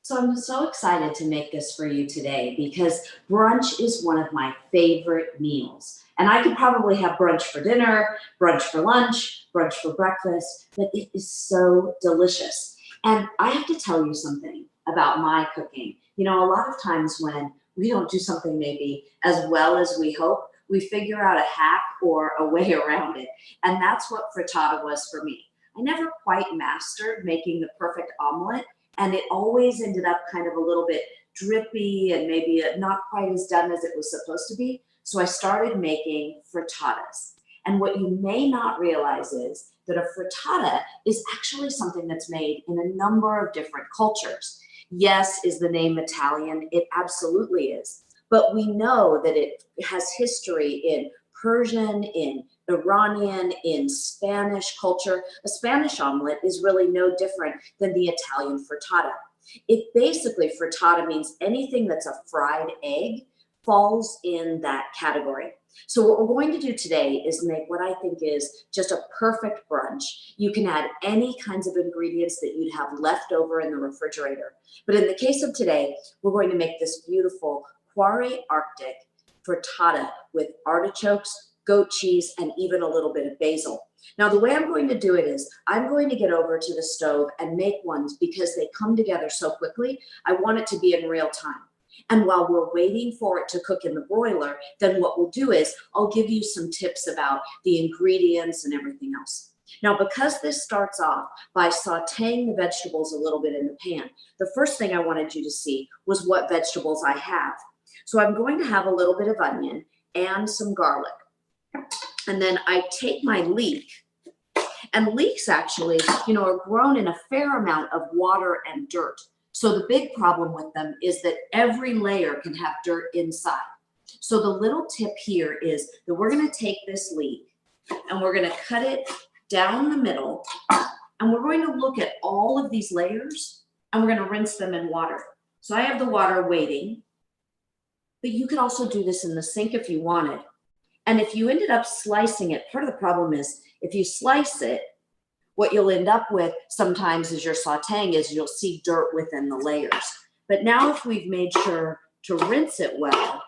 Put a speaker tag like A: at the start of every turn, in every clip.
A: So I'm so excited to make this for you today because brunch is one of my favorite meals. And I could probably have brunch for dinner, brunch for lunch, brunch for breakfast, but it is so delicious. And I have to tell you something about my cooking. You know, a lot of times when we don't do something maybe as well as we hope, we figure out a hack or a way around it. And that's what frittata was for me. I never quite mastered making the perfect omelet, and it always ended up kind of a little bit drippy and maybe not quite as done as it was supposed to be. So I started making frittatas. And what you may not realize is that a frittata is actually something that's made in a number of different cultures. Yes, is the name Italian? It absolutely is. But we know that it has history in Persian, in Iranian, in Spanish culture. A Spanish omelet is really no different than the Italian frittata. It basically, frittata means anything that's a fried egg falls in that category. So what we're going to do today is make what I think is just a perfect brunch. You can add any kinds of ingredients that you'd have left over in the refrigerator. But in the case of today, we're going to make this beautiful Kvaroy Arctic frittata with artichokes, goat cheese, and even a little bit of basil. Now, the way I'm going to do it is I'm going to get over to the stove and make ones because they come together so quickly. I want it to be in real time. And while we're waiting for it to cook in the broiler, then what we'll do is I'll give you some tips about the ingredients and everything else. Now, because this starts off by sauteing the vegetables a little bit in the pan, the first thing I wanted you to see was what vegetables I have. So I'm going to have a little bit of onion and some garlic. And then I take my leek, and leeks actually, are grown in a fair amount of water and dirt. So the big problem with them is that every layer can have dirt inside. So the little tip here is that we're going to take this leek and we're going to cut it down the middle, and we're going to look at all of these layers and we're going to rinse them in water. So I have the water waiting, but you could also do this in the sink if you wanted. And if you ended up slicing it, part of the problem is if you slice it, what you'll end up with sometimes as you're sauteing is you'll see dirt within the layers. But now if we've made sure to rinse it well,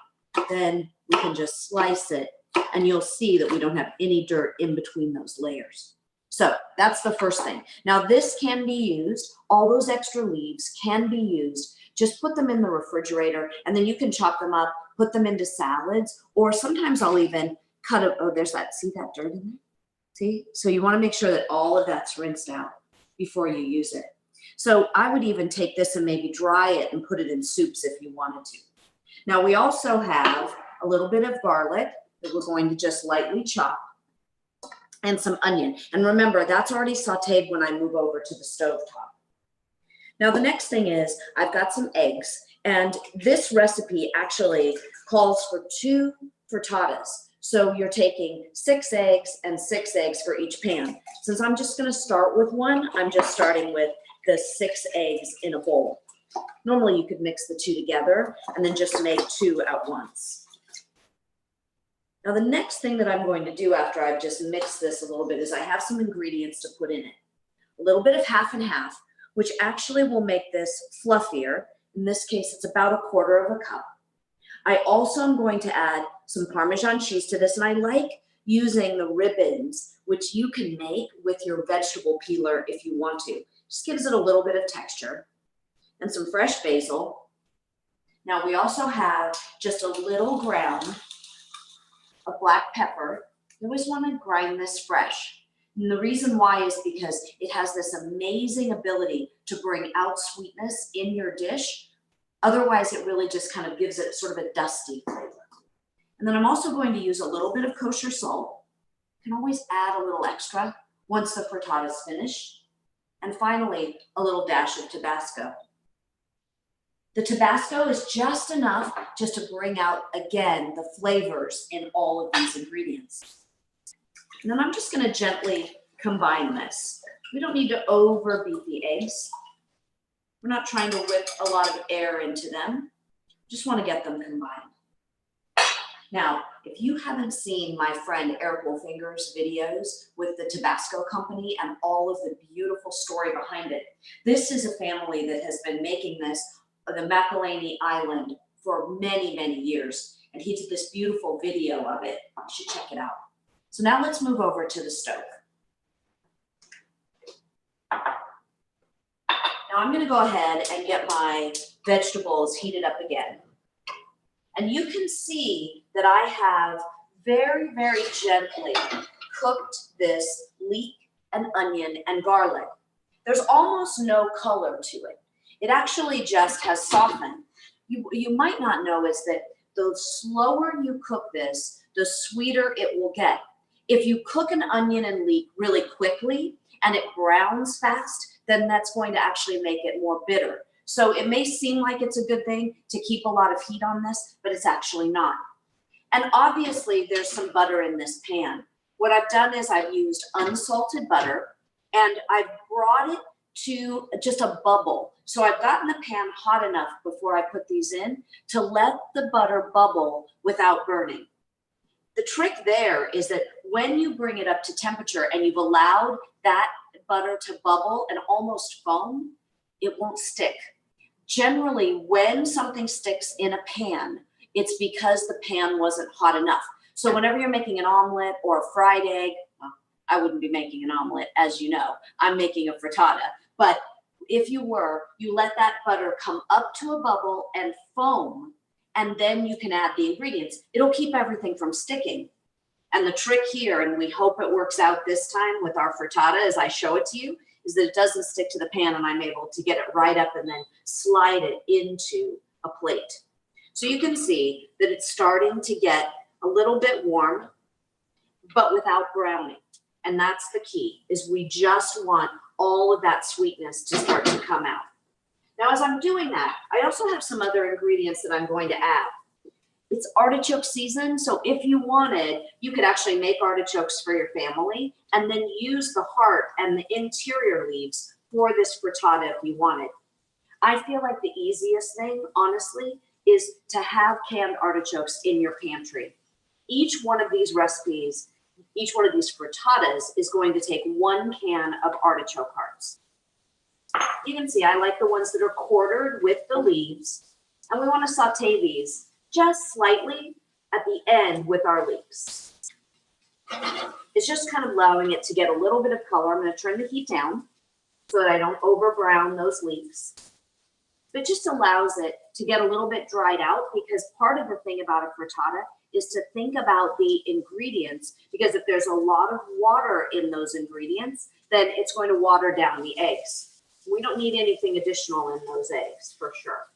A: then we can just slice it and you'll see that we don't have any dirt in between those layers. So that's the first thing. Now this can be used, all those extra leaves can be used. Just put them in the refrigerator and then you can chop them up, put them into salads, or sometimes I'll even cut it. Oh, there's that, see that dirt in there? See? So you want to make sure that all of that's rinsed out before you use it. So I would even take this and maybe dry it and put it in soups if you wanted to. Now we also have a little bit of garlic that we're going to just lightly chop, and some onion. And remember, that's already sauteed when I move over to the stove top. Now the next thing is I've got some eggs, and this recipe actually calls for 2 frittatas. So you're taking 6 eggs and 6 eggs for each pan. Since I'm just going to start with one, I'm just starting with the 6 eggs in a bowl. Normally you could mix the 2 together and then just make 2 at once. Now the next thing that I'm going to do after I've just mixed this a little bit is I have some ingredients to put in it. A little bit of half and half, which actually will make this fluffier. In this case, it's about 1/4 cup. I also am going to add some Parmesan cheese to this, and I like using the ribbons, which you can make with your vegetable peeler if you want to. Just gives it a little bit of texture. And some fresh basil. Now we also have just a little ground of black pepper. You always want to grind this fresh. And the reason why is because it has this amazing ability to bring out sweetness in your dish. Otherwise, it really just kind of gives it sort of a dusty flavor. And then I'm also going to use a little bit of kosher salt. You can always add a little extra once the frittata is finished. And finally, a little dash of Tabasco. The Tabasco is just enough just to bring out, again, the flavors in all of these ingredients. And then I'm just going to gently combine this. We don't need to overbeat the eggs. We're not trying to whip a lot of air into them. Just want to get them combined. Now, if you haven't seen my friend Eric Wolfinger's videos with the Tabasco company and all of the beautiful story behind it, this is a family that has been making this on the McElhaney Island for many, many years. And he did this beautiful video of it. You should check it out. So now let's move over to the stove. Now I'm gonna go ahead and get my vegetables heated up again. And you can see that I have very, very gently cooked this leek and onion and garlic. There's almost no color to it. It actually just has softened. You might not know is that the slower you cook this, the sweeter it will get. If you cook an onion and leek really quickly and it browns fast, then that's going to actually make it more bitter. So it may seem like it's a good thing to keep a lot of heat on this, but it's actually not. And obviously there's some butter in this pan. What I've done is I've used unsalted butter and I've brought it to just a bubble. So I've gotten the pan hot enough before I put these in to let the butter bubble without burning. The trick there is that when you bring it up to temperature and you've allowed that butter to bubble and almost foam, it won't stick. Generally, when something sticks in a pan, it's because the pan wasn't hot enough. So whenever you're making an omelet or a fried egg, well, I wouldn't be making an omelet, as you know. I'm making a frittata. But if you were, you let that butter come up to a bubble and foam, and then you can add the ingredients. It'll keep everything from sticking. And the trick here, and we hope it works out this time with our frittata as I show it to you, is that it doesn't stick to the pan and I'm able to get it right up and then slide it into a plate. So you can see that it's starting to get a little bit warm, but without browning. And that's the key, is we just want all of that sweetness to start to come out. Now, as I'm doing that, I also have some other ingredients that I'm going to add. It's artichoke season, so if you wanted, you could actually make artichokes for your family and then use the heart and the interior leaves for this frittata if you wanted. I feel like the easiest thing, honestly, is to have canned artichokes in your pantry. Each one of these recipes, each one of these frittatas is going to take 1 can of artichoke hearts. You can see I like the ones that are quartered with the leaves, and we want to saute these just slightly at the end with our leeks. It's just kind of allowing it to get a little bit of color. I'm going to turn the heat down so that I don't over brown those leeks. But it just allows it to get a little bit dried out, because part of the thing about a frittata is to think about the ingredients, because if there's a lot of water in those ingredients, then it's going to water down the eggs. We don't need anything additional in those eggs, for sure.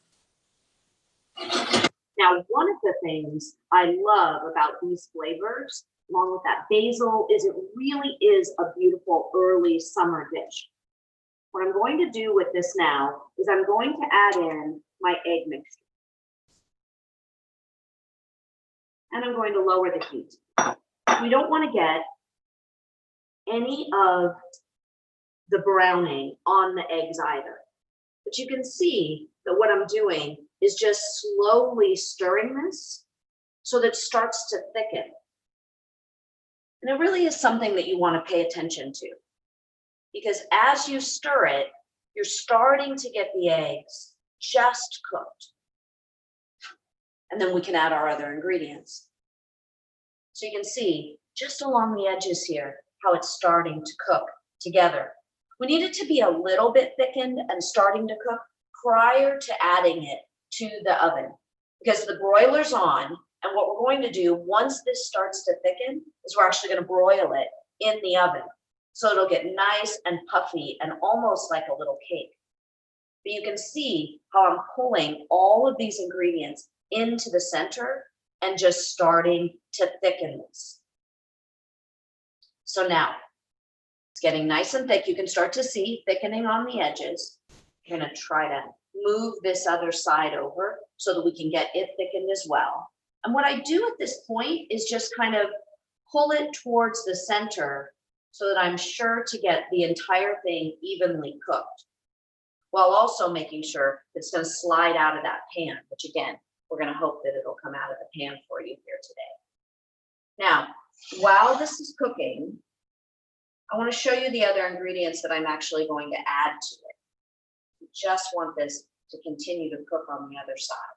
A: Now, one of the things I love about these flavors, along with that basil, is it really is a beautiful early summer dish. What I'm going to do with this now is I'm going to add in my egg mixture. And I'm going to lower the heat. We don't want to get any of the browning on the eggs either. But you can see that what I'm doing is just slowly stirring this so that it starts to thicken. And it really is something that you want to pay attention to, because as you stir it, you're starting to get the eggs just cooked. And then we can add our other ingredients. So you can see just along the edges here how it's starting to cook together. We need it to be a little bit thickened and starting to cook prior to adding it to the oven, because the broiler's on, and what we're going to do once this starts to thicken is we're actually going to broil it in the oven. So it'll get nice and puffy and almost like a little cake. But you can see how I'm pulling all of these ingredients into the center and just starting to thicken this. So now it's getting nice and thick. You can start to see thickening on the edges. I'm going to try to move this other side over so that we can get it thickened as well. And what I do at this point is just kind of pull it towards the center so that I'm sure to get the entire thing evenly cooked, while also making sure it's going to slide out of that pan, which again, we're going to hope that it'll come out of the pan for you here today. Now, while this is cooking, I want to show you the other ingredients that I'm actually going to add to it. We just want this to continue to cook on the other side.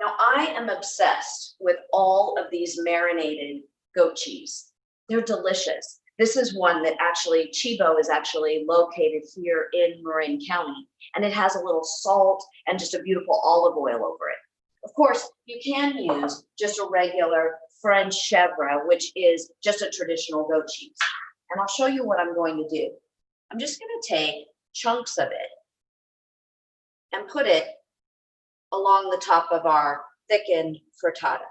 A: Now, I am obsessed with all of these marinated goat cheese. They're delicious. This is one that actually, Chibo is actually located here in Marin County, and it has a little salt and just a beautiful olive oil over it. Of course, you can use just a regular French chèvre, which is just a traditional goat cheese. And I'll show you what I'm going to do. I'm just going to take chunks of it and put it along the top of our thickened frittata.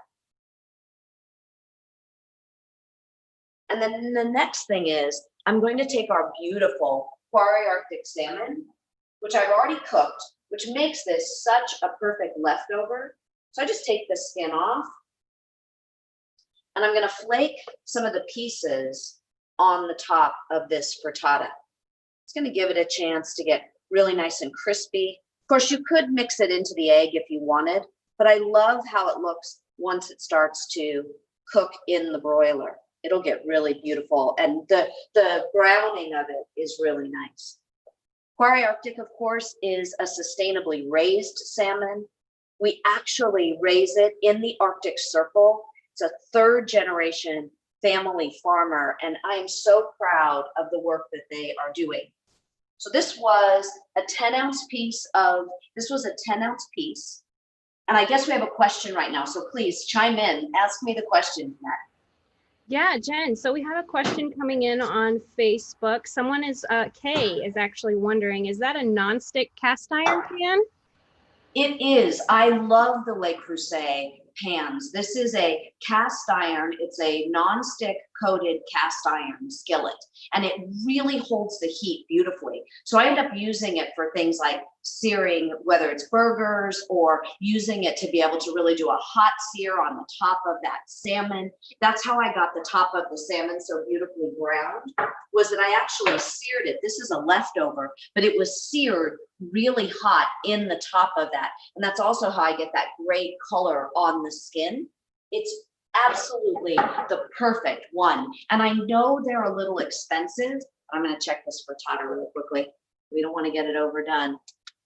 A: And then the next thing is, I'm going to take our beautiful Kvaroy Arctic salmon, which I've already cooked, which makes this such a perfect leftover. So I just take the skin off, and I'm going to flake some of the pieces on the top of this frittata. It's going to give it a chance to get really nice and crispy. Of course, you could mix it into the egg if you wanted, but I love how it looks once it starts to cook in the broiler. It'll get really beautiful, and the browning of it is really nice. Kvaroy Arctic, of course, is a sustainably raised salmon. We actually raise it in the Arctic Circle. It's a third generation family farmer, and I am so proud of the work that they are doing. So this was a 10-ounce piece, and I guess we have a question right now, so please chime in, ask me the question, Matt.
B: Yeah, Jen, so we have a question coming in on Facebook. Someone Kay is actually wondering, is that a nonstick cast iron pan?
A: It is. I love the Le Creuset pans. This is a cast iron. It's a non-stick coated cast iron skillet, and it really holds the heat beautifully. So I end up using it for things like searing, whether it's burgers, or using it to be able to really do a hot sear on the top of that salmon. That's how I got the top of the salmon so beautifully browned, was that I actually seared it. This is a leftover, but it was seared really hot in the top of that. And that's also how I get that great color on the skin. It's absolutely the perfect one. And I know they're a little expensive. I'm going to check this frittata really quickly. We don't want to get it overdone.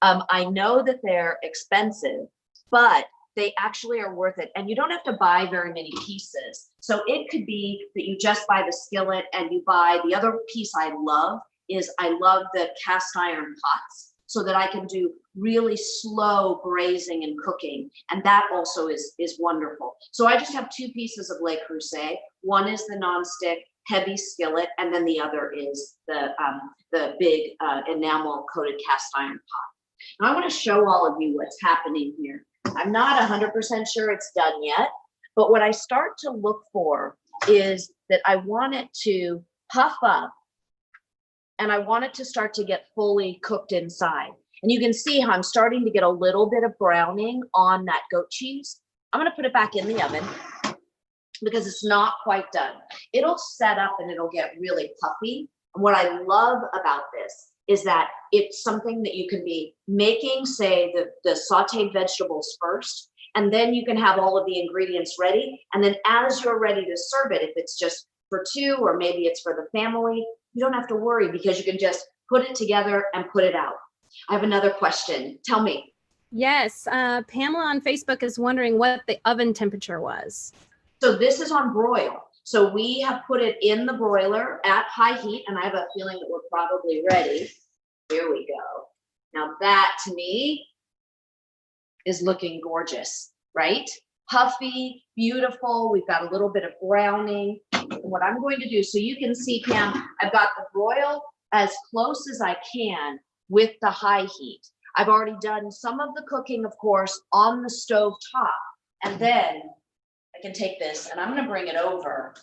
A: I know that they're expensive, but they actually are worth it. And you don't have to buy very many pieces. So it could be that you just buy the skillet and you buy the other piece. I love the cast iron pots, so that I can do really slow braising and cooking. And that also is wonderful. So I just have two pieces of Le Creuset. One is the nonstick heavy skillet, and then the other is the big enamel coated cast iron pot. Now I want to show all of you what's happening here. I'm not 100% sure it's done yet, but what I start to look for is that I want it to puff up, and I want it to start to get fully cooked inside. And you can see how I'm starting to get a little bit of browning on that goat cheese. I'm going to put it back in the oven because it's not quite done. It'll set up and it'll get really puffy. And what I love about this is that it's something that you can be making, say, the sauteed vegetables first, and then you can have all of the ingredients ready. And then as you're ready to serve it, if it's just for two or maybe it's for the family, you don't have to worry because you can just put it together and put it out. I have another question. Tell me.
B: Yes, Pamela on Facebook is wondering what the oven temperature was.
A: So this is on broil. So we have put it in the broiler at high heat, and I have a feeling that we're probably ready. Here we go. Now that to me is looking gorgeous, right? Puffy, beautiful. We've got a little bit of browning. What I'm going to do, so you can see, Pam, I've got the broil as close as I can with the high heat. I've already done some of the cooking, of course, on the stove top. And then I can take this and I'm going to bring it over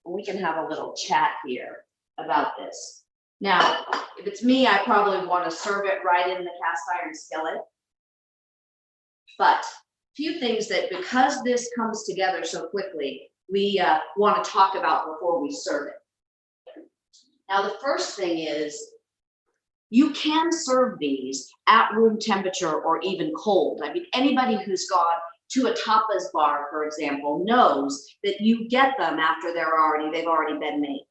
A: and we can have a little chat here about this. Now, if it's me, I probably want to serve it right in the cast iron skillet. But a few things that, because this comes together so quickly, we want to talk about before we serve it. Now, the first thing is You can serve these at room temperature or even cold. I mean, anybody who's gone to a tapas bar, for example, knows that you get them after they've already been made.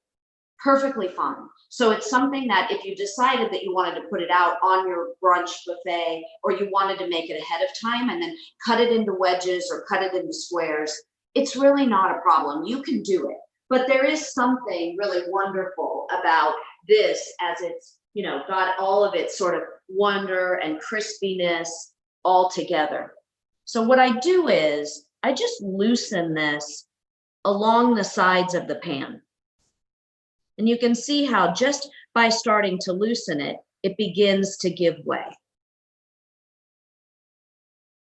A: Perfectly fine. So it's something that if you decided that you wanted to put it out on your brunch buffet, or you wanted to make it ahead of time and then cut it into wedges or cut it into squares, it's really not a problem. You can do it. But there is something really wonderful about this, as it's, you know, got all of its sort of wonder and crispiness all together. So what I do is I just loosen this along the sides of the pan. And you can see how just by starting to loosen it, it begins to give way.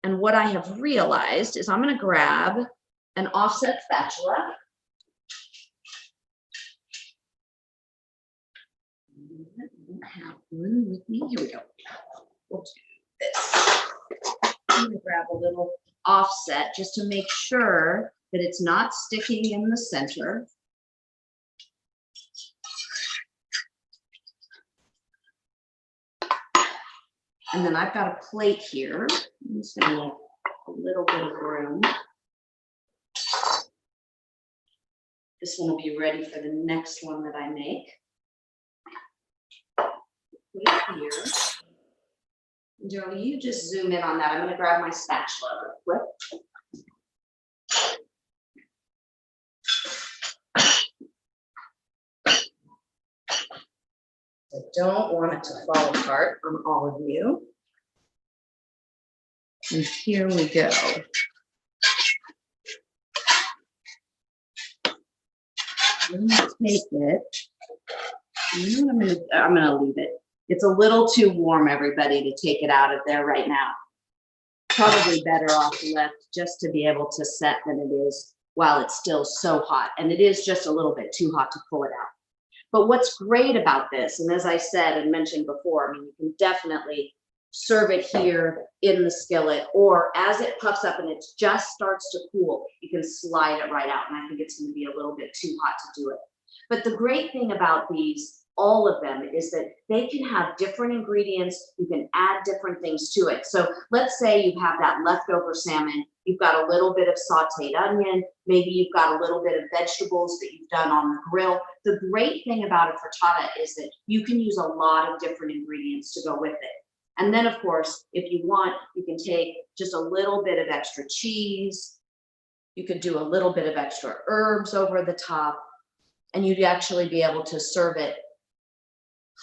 A: And what I have realized is I'm going to grab an offset spatula. I don't have one with me. Here we go. We'll do this. I'm going to grab a little offset just to make sure that it's not sticking in the center. And then I've got a plate here. I'm just going to make a little bit of room. This one will be ready for the next one that I make. Put it here. Jody, you just zoom in on that. I'm going to grab my spatula real quick. I don't want it to fall apart on all of you. And here we go. I'm going to take it. You know what I'm going to leave it. It's a little too warm, everybody, to take it out of there right now. Probably better off left just to be able to set than it is while it's still so hot. And it is just a little bit too hot to pull it out. But what's great about this, and as I said and mentioned before, I mean, you can definitely serve it here in the skillet, or as it puffs up and it just starts to cool, you can slide it right out. And I think it's going to be a little bit too hot to do it. But the great thing about these, all of them, is that they can have different ingredients. You can add different things to it. So let's say you have that leftover salmon. You've got a little bit of sauteed onion. Maybe you've got a little bit of vegetables that you've done on the grill. The great thing about a frittata is that you can use a lot of different ingredients to go with it. And then, of course, if you want, you can take just a little bit of extra cheese. You could do a little bit of extra herbs over the top, and you'd actually be able to serve it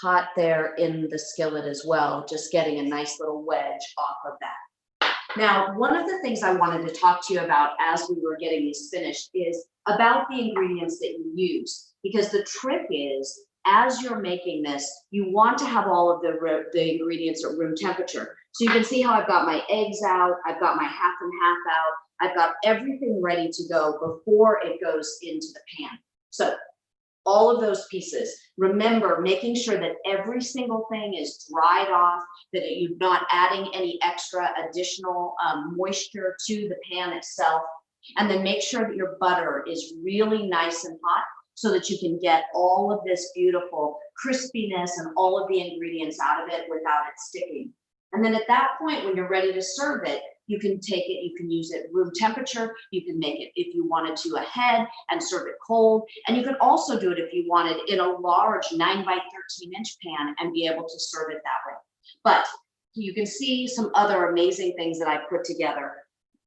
A: hot there in the skillet as well, just getting a nice little wedge off of that. Now, one of the things I wanted to talk to you about as we were getting these finished is about the ingredients that you use, because the trick is, as you're making this, you want to have all of the ingredients at room temperature. So you can see how I've got my eggs out, I've got my half and half out, I've got everything ready to go before it goes into the pan. So all of those pieces, remember making sure that every single thing is dried off, that you're not adding any extra additional moisture to the pan itself. And then make sure that your butter is really nice and hot so that you can get all of this beautiful crispiness and all of the ingredients out of it without it sticking. And then at that point, when you're ready to serve it, you can take it, you can use it room temperature, you can make it if you wanted to ahead and serve it cold. And you can also do it if you wanted in a large 9 by 13 inch pan and be able to serve it that way. But you can see some other amazing things that I put together.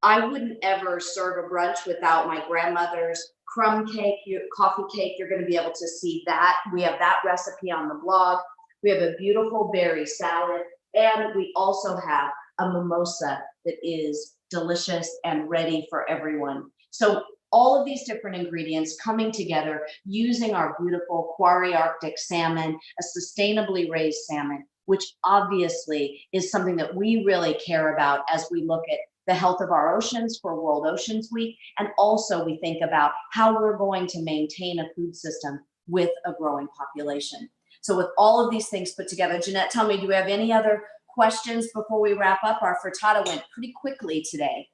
A: I wouldn't ever serve a brunch without my grandmother's crumb cake, coffee cake. You're going to be able to see that. We have that recipe on the blog. We have a beautiful berry salad, and we also have a mimosa that is delicious and ready for everyone. So all of these different ingredients coming together using our beautiful Kvaroy Arctic salmon, a sustainably raised salmon, which obviously is something that we really care about as we look at the health of our oceans for World Oceans Week. And also we think about how we're going to maintain a food system with a growing population. So with all of these things put together, Jeanette, tell me, do we have any other questions before we wrap up? Our frittata went pretty quickly today.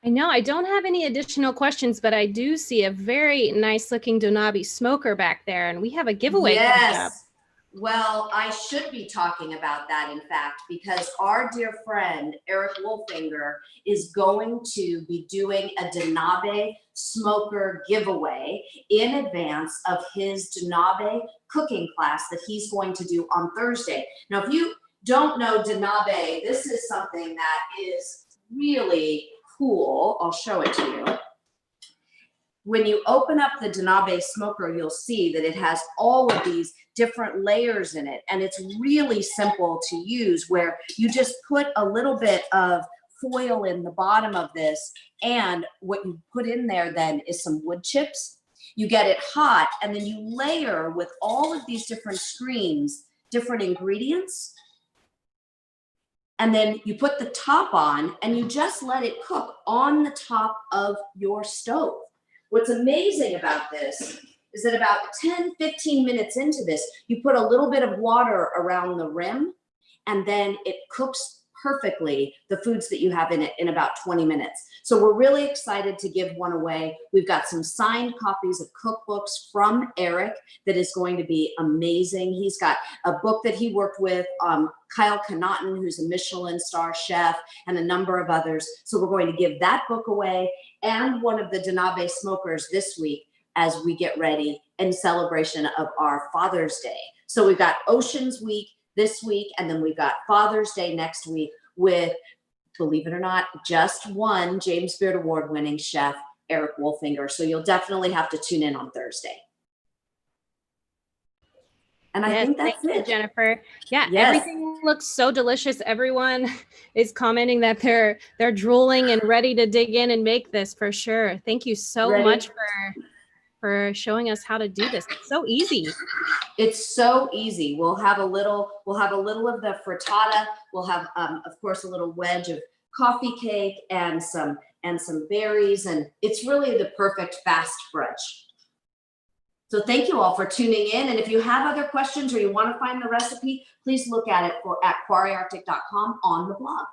B: I know I don't have any additional questions, but I do see a very nice looking Donabe smoker back there, and we have a giveaway coming up.
A: Yes. Well, I should be talking about that, in fact, because our dear friend, Eric Wolfinger, is going to be doing a Denabe smoker giveaway in advance of his Denabe cooking class that he's going to do on Thursday. Now, if you don't know Denabe, this is something that is really cool. I'll show it to you. When you open up the Denabe smoker, you'll see that it has all of these different layers in it. And it's really simple to use, where you just put a little bit of foil in the bottom of this. And what you put in there then is some wood chips. You get it hot, and then you layer with all of these different screens, different ingredients. And then you put the top on, and you just let it cook on the top of your stove. What's amazing about this is that about 10, 15 minutes into this, you put a little bit of water around the rim, and then it cooks perfectly the foods that you have in it in about 20 minutes. So we're really excited to give one away. We've got some signed copies of cookbooks from Eric that is going to be amazing. He's got a book that he worked with Kyle Connaughton, who's a Michelin star chef, and a number of others. So we're going to give that book away and one of the Denabe smokers this week as we get ready in celebration of our Father's Day. So we've got Oceans Week this week, and then we've got Father's Day next week with, believe it or not, just one James Beard Award-winning chef, Eric Wolfinger. So you'll definitely have to tune in on Thursday. And I think that's
B: thank you,
A: it.
B: Jennifer. Yeah,
A: Yes.
B: Everything looks so delicious. Everyone is commenting that they're drooling and ready to dig in and make this for sure. Thank you so much for showing us how to do this. It's so easy.
A: It's so easy. We'll have a little of the frittata. We'll have, of course, a little wedge of coffee cake and some berries, and it's really the perfect fast brunch. So thank you all for tuning in. And if you have other questions or you want to find the recipe, please look at it at kvaroyarctic.com on the blog.